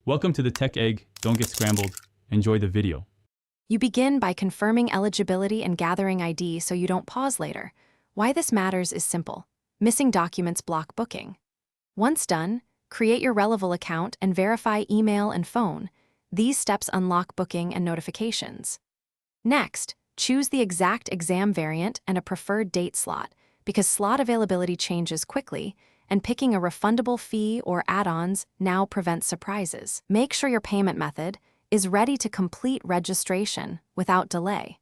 Welcome to the Tech Egg. Don't get scrambled. Enjoy the video. You begin by confirming eligibility and gathering ID so you don't pause later. Why this matters is simple. Missing documents block booking. Once done, create your Relevel account and verify email and phone. These steps unlock booking and notifications. Next, choose the exact exam variant and a preferred date slot, because slot availability changes quickly, and picking a refundable fee or add-ons now prevents surprises. Make sure your payment method is ready to complete registration without delay.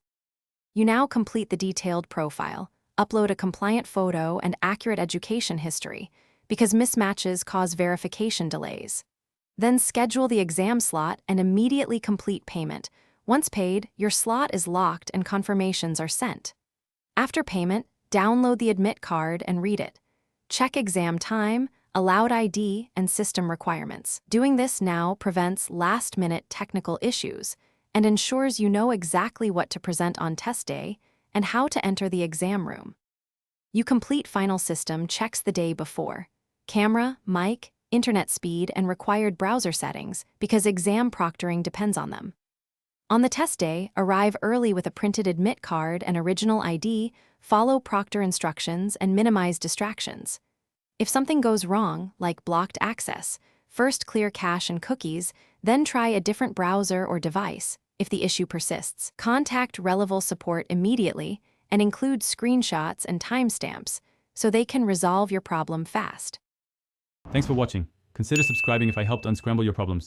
You now complete the detailed profile, upload a compliant photo and accurate education history, because mismatches cause verification delays. Then schedule the exam slot and immediately complete payment. Once paid, your slot is locked and confirmations are sent. After payment, download the admit card and read it. Check exam time, allowed ID, and system requirements. Doing this now prevents last-minute technical issues and ensures you know exactly what to present on test day and how to enter the exam room. You complete final system checks the day before. Camera, mic, internet speed, and required browser settings, because exam proctoring depends on them. On the test day, arrive early with a printed admit card and original ID, follow proctor instructions, and minimize distractions. If something goes wrong, like blocked access, first clear cache and cookies, then try a different browser or device. If the issue persists, contact Relevel support immediately and include screenshots and timestamps so they can resolve your problem fast. Thanks for watching. Consider subscribing if I helped unscramble your problems.